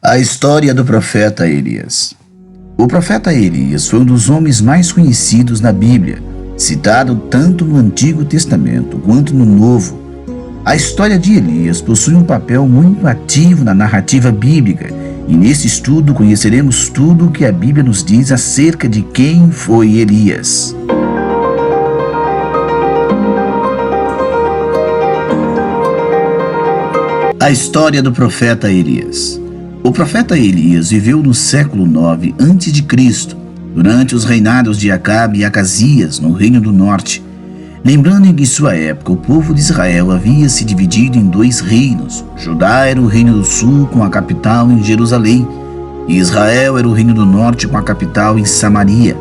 A história do profeta Elias. O profeta Elias foi um dos homens mais conhecidos na Bíblia, citado tanto no Antigo Testamento quanto no Novo. A história de Elias possui um papel muito ativo na narrativa bíblica, e nesse estudo conheceremos tudo o que a Bíblia nos diz acerca de quem foi Elias. A história do profeta Elias. O profeta Elias viveu no século 9 a.C., durante os reinados de Acabe e Acasias, no Reino do Norte. Lembrando que em sua época o povo de Israel havia se dividido em dois reinos. Judá era o reino do sul, com a capital em Jerusalém, e Israel era o reino do norte, com a capital em Samaria.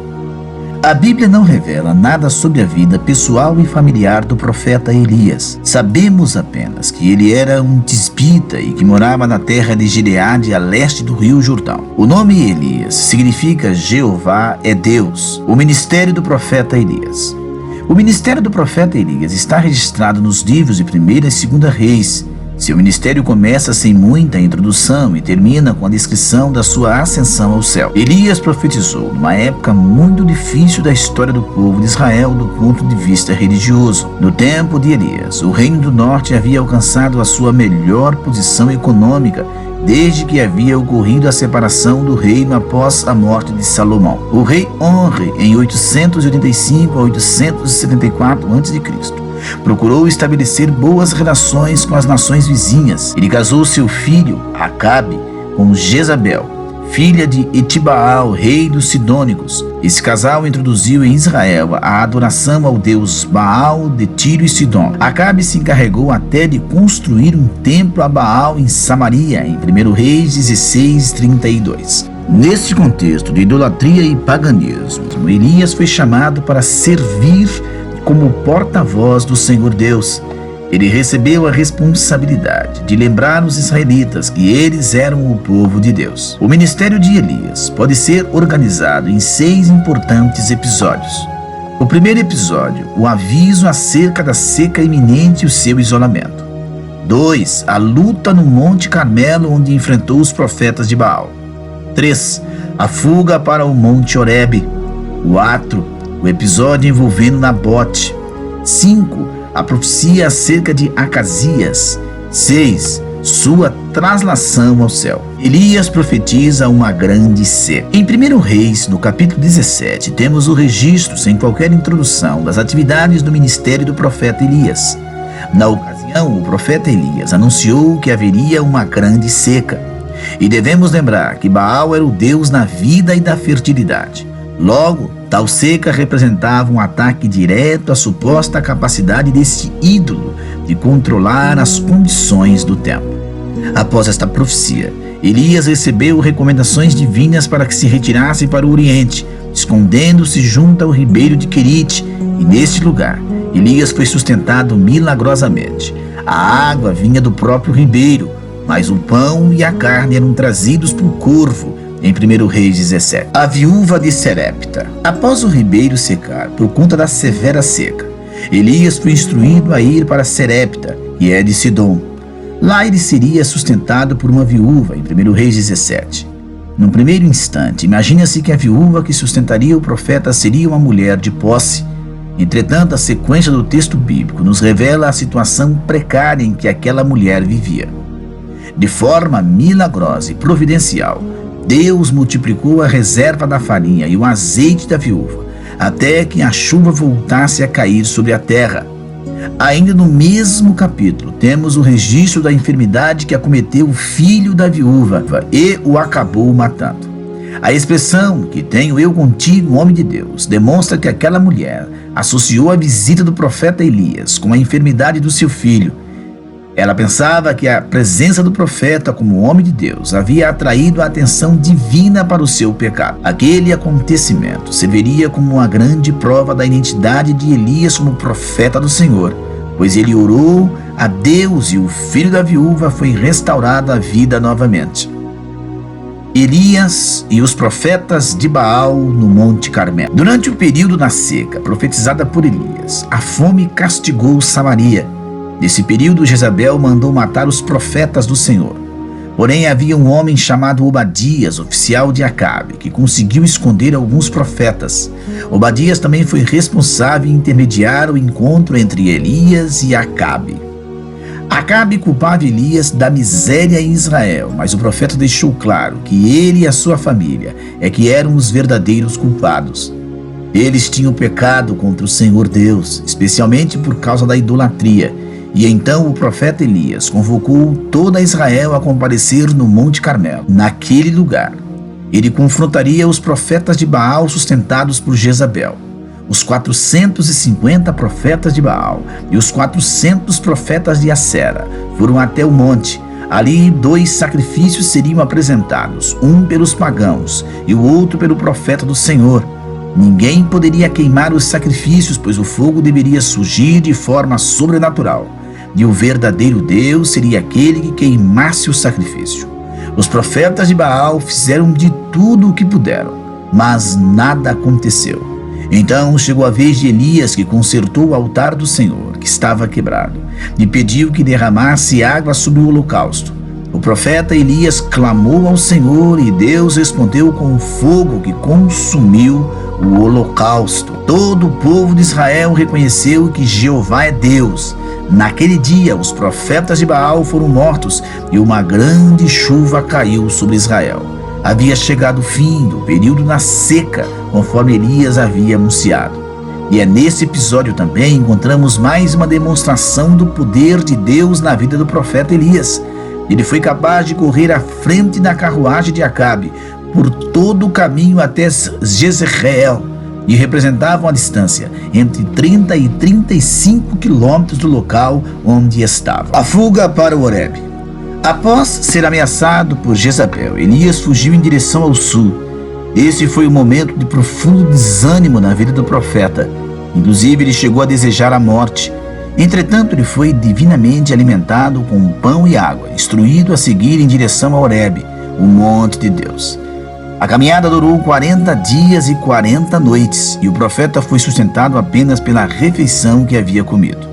A Bíblia não revela nada sobre a vida pessoal e familiar do profeta Elias. Sabemos apenas que ele era um tisbita e que morava na terra de Gileade, a leste do rio Jordão. O nome Elias significa Jeová é Deus. O ministério do profeta Elias. O ministério do profeta Elias está registrado nos livros de 1ª e 2ª Reis. Seu ministério começa sem muita introdução e termina com a descrição da sua ascensão ao céu. Elias profetizou numa época muito difícil da história do povo de Israel do ponto de vista religioso. No tempo de Elias, o reino do norte havia alcançado a sua melhor posição econômica desde que havia ocorrido a separação do reino após a morte de Salomão. O rei Onre, em 885 a 874 a.C., procurou estabelecer boas relações com as nações vizinhas. Ele casou seu filho, Acabe, com Jezabel, filha de Etibaal, rei dos Sidônicos. Esse casal introduziu em Israel a adoração ao deus Baal de Tiro e Sidom. Acabe se encarregou até de construir um templo a Baal em Samaria, em 1 Reis 16:32. Neste contexto de idolatria e paganismo, Elias foi chamado para servir como porta-voz do Senhor Deus. Ele recebeu a responsabilidade de lembrar os israelitas que eles eram o povo de Deus. O ministério de Elias pode ser organizado em 6 importantes episódios. O primeiro episódio, o aviso acerca da seca iminente e o seu isolamento. 2. A luta no Monte Carmelo, onde enfrentou os profetas de Baal. 3. A fuga para o Monte Horebe. 4. O episódio envolvendo Nabote. 5. A profecia acerca de Acasias. 6. Sua traslação ao céu. Elias profetiza uma grande seca. Em 1 Reis, no capítulo 17, temos o registro, sem qualquer introdução, das atividades do ministério do profeta Elias. Na ocasião, o profeta Elias anunciou que haveria uma grande seca. E devemos lembrar que Baal era o deus da vida e da fertilidade. Logo, tal seca representava um ataque direto à suposta capacidade deste ídolo de controlar as condições do tempo. Após esta profecia, Elias recebeu recomendações divinas para que se retirasse para o Oriente, escondendo-se junto ao ribeiro de Querite, e neste lugar, Elias foi sustentado milagrosamente. A água vinha do próprio ribeiro, mas o pão e a carne eram trazidos por corvo, em 1 Reis 17. A viúva de Serepta. Após o ribeiro secar por conta da severa seca, Elias foi instruído a ir para Serepta, que é de Sidom. Lá ele seria sustentado por uma viúva, em 1 Reis 17. Num primeiro instante, imagina-se que a viúva que sustentaria o profeta seria uma mulher de posse. Entretanto, a sequência do texto bíblico nos revela a situação precária em que aquela mulher vivia. De forma milagrosa e providencial, Deus multiplicou a reserva da farinha e o azeite da viúva, até que a chuva voltasse a cair sobre a terra. Ainda no mesmo capítulo, temos o registro da enfermidade que acometeu o filho da viúva e o acabou matando. A expressão "que tenho eu contigo, homem de Deus", demonstra que aquela mulher associou a visita do profeta Elias com a enfermidade do seu filho. Ela pensava que a presença do profeta como homem de Deus havia atraído a atenção divina para o seu pecado. Aquele acontecimento serviria como uma grande prova da identidade de Elias como profeta do Senhor, pois ele orou a Deus e o filho da viúva foi restaurado à vida novamente. Elias e os profetas de Baal no Monte Carmelo. Durante o período da seca profetizada por Elias, a fome castigou Samaria. Nesse período, Jezabel mandou matar os profetas do Senhor. Porém, havia um homem chamado Obadias, oficial de Acabe, que conseguiu esconder alguns profetas. Obadias também foi responsável em intermediar o encontro entre Elias e Acabe. Acabe culpava Elias da miséria em Israel, mas o profeta deixou claro que ele e a sua família é que eram os verdadeiros culpados. Eles tinham pecado contra o Senhor Deus, especialmente por causa da idolatria. E então o profeta Elias convocou toda Israel a comparecer no Monte Carmelo. Naquele lugar, ele confrontaria os profetas de Baal sustentados por Jezabel. Os 450 profetas de Baal e os 400 profetas de Acera foram até o monte. Ali 2 sacrifícios seriam apresentados, um pelos pagãos e o outro pelo profeta do Senhor. Ninguém poderia queimar os sacrifícios, pois o fogo deveria surgir de forma sobrenatural. E o verdadeiro Deus seria aquele que queimasse o sacrifício. Os profetas de Baal fizeram de tudo o que puderam, mas nada aconteceu. Então chegou a vez de Elias, que consertou o altar do Senhor, que estava quebrado, e pediu que derramasse água sobre o holocausto. O profeta Elias clamou ao Senhor e Deus respondeu com um fogo que consumiu o holocausto. Todo o povo de Israel reconheceu que Jeová é Deus. Naquele dia, os profetas de Baal foram mortos e uma grande chuva caiu sobre Israel. Havia chegado o fim do período da seca, conforme Elias havia anunciado. E é nesse episódio também encontramos mais uma demonstração do poder de Deus na vida do profeta Elias. Ele foi capaz de correr à frente da carruagem de Acabe por todo o caminho até Jezreel, e representava uma distância entre 30 e 35 quilômetros do local onde estava. A fuga para o Horebe. Após ser ameaçado por Jezabel, Elias fugiu em direção ao sul. Esse foi um momento de profundo desânimo na vida do profeta. Inclusive, ele chegou a desejar a morte. Entretanto, ele foi divinamente alimentado com pão e água, instruído a seguir em direção ao Horebe, o monte de Deus. A caminhada durou 40 dias e 40 noites, e o profeta foi sustentado apenas pela refeição que havia comido.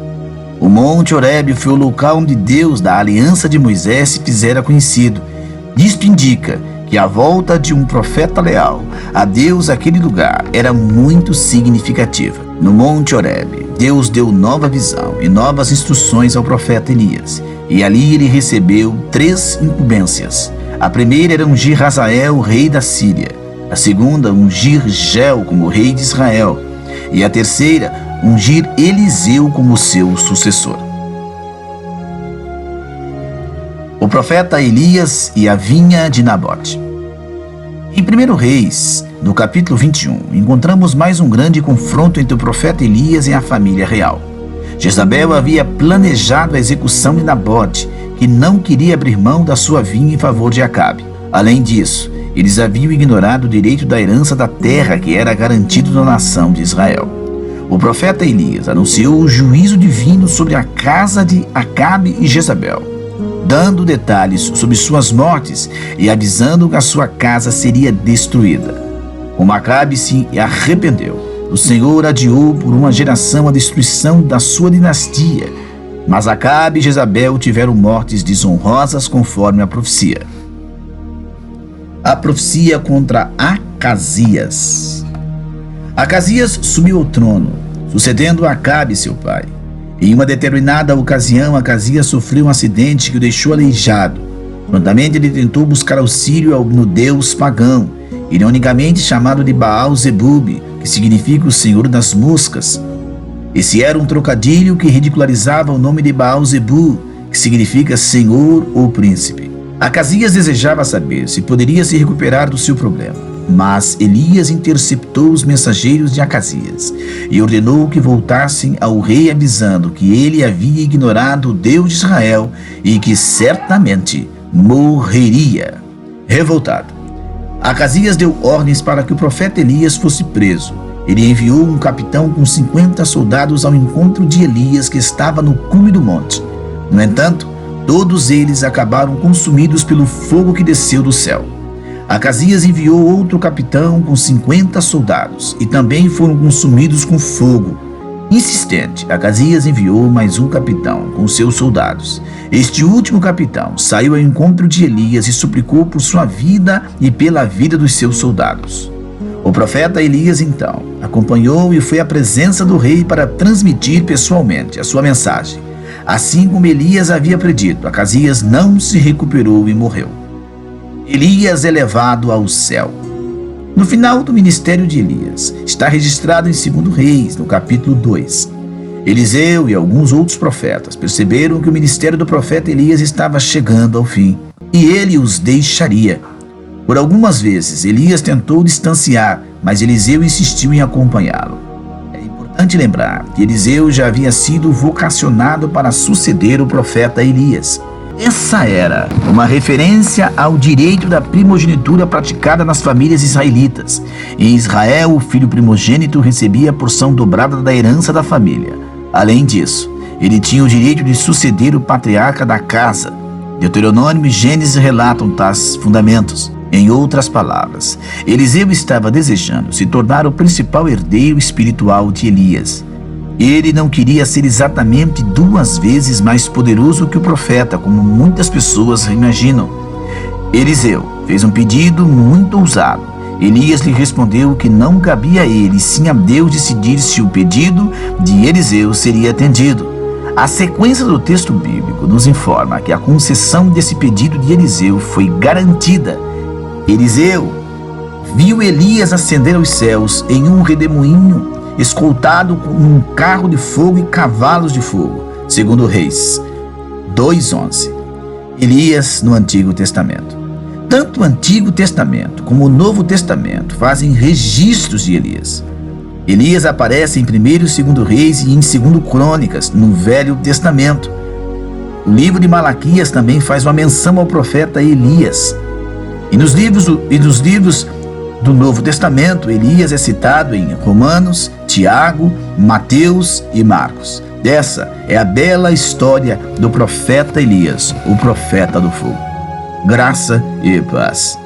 O Monte Horebe foi o local onde Deus, da aliança de Moisés, se fizera conhecido. Isto indica que a volta de um profeta leal a Deus àquele lugar era muito significativa. No Monte Horebe, Deus deu nova visão e novas instruções ao profeta Elias, e ali ele recebeu 3 incumbências. A primeira era ungir Hazael, rei da Síria. A segunda, ungir Geu como rei de Israel. E a terceira, ungir Eliseu como seu sucessor. O profeta Elias e a vinha de Nabote. Em 1 Reis, no capítulo 21, encontramos mais um grande confronto entre o profeta Elias e a família real. Jezabel havia planejado a execução de Nabote, que não queria abrir mão da sua vinha em favor de Acabe. Além disso, eles haviam ignorado o direito da herança da terra que era garantido na nação de Israel. O profeta Elias anunciou o juízo divino sobre a casa de Acabe e Jezabel, dando detalhes sobre suas mortes e avisando que a sua casa seria destruída. Como Acabe se arrependeu, o Senhor adiou por uma geração a destruição da sua dinastia, mas Acabe e Jezabel tiveram mortes desonrosas conforme a profecia. A profecia contra Acasias. Acasias subiu ao trono, sucedendo a Acabe, seu pai. Em uma determinada ocasião, Acasias sofreu um acidente que o deixou aleijado. Prontamente ele tentou buscar auxílio no deus pagão, ironicamente chamado de Baal-zebub, que significa o Senhor das Moscas. Esse era um trocadilho que ridicularizava o nome de Baal-zebub, que significa Senhor ou Príncipe. Acasias desejava saber se poderia se recuperar do seu problema, mas Elias interceptou os mensageiros de Acasias e ordenou que voltassem ao rei avisando que ele havia ignorado o Deus de Israel e que certamente morreria. Revoltado, Acasias deu ordens para que o profeta Elias fosse preso. Ele enviou um capitão com 50 soldados ao encontro de Elias, que estava no cume do monte. No entanto, todos eles acabaram consumidos pelo fogo que desceu do céu. Acasias enviou outro capitão com 50 soldados, e também foram consumidos com fogo. Insistente, Acasias enviou mais um capitão com seus soldados. Este último capitão saiu ao encontro de Elias e suplicou por sua vida e pela vida dos seus soldados. O profeta Elias, então, acompanhou e foi à presença do rei para transmitir pessoalmente a sua mensagem. Assim como Elias havia predito, Acasias não se recuperou e morreu. Elias é levado ao céu. No final do ministério de Elias, está registrado em 2 Reis, no capítulo 2. Eliseu e alguns outros profetas perceberam que o ministério do profeta Elias estava chegando ao fim, e ele os deixaria. Por algumas vezes, Elias tentou distanciar, mas Eliseu insistiu em acompanhá-lo. É importante lembrar que Eliseu já havia sido vocacionado para suceder o profeta Elias. Essa era uma referência ao direito da primogenitura praticada nas famílias israelitas. Em Israel, o filho primogênito recebia a porção dobrada da herança da família. Além disso, ele tinha o direito de suceder o patriarca da casa. Deuteronômio e Gênesis relatam tais fundamentos. Em outras palavras, Eliseu estava desejando se tornar o principal herdeiro espiritual de Elias. Ele não queria ser exatamente 2 vezes mais poderoso que o profeta, como muitas pessoas imaginam. Eliseu fez um pedido muito ousado. Elias lhe respondeu que não cabia a ele, sim a Deus, decidir se o pedido de Eliseu seria atendido. A sequência do texto bíblico nos informa que a concessão desse pedido de Eliseu foi garantida. Eliseu viu Elias ascender aos céus em um redemoinho, escoltado com um carro de fogo e cavalos de fogo. 2 Reis 2:11. Elias no Antigo Testamento. Tanto o Antigo Testamento como o Novo Testamento fazem registros de Elias. Elias aparece em 1º e 2 Reis e em 2 Crônicas, no Velho Testamento. O livro de Malaquias também faz uma menção ao profeta Elias. E nos livros do Novo Testamento, Elias é citado em Romanos, Tiago, Mateus e Marcos. Essa é a bela história do profeta Elias, o profeta do fogo. Graça e paz.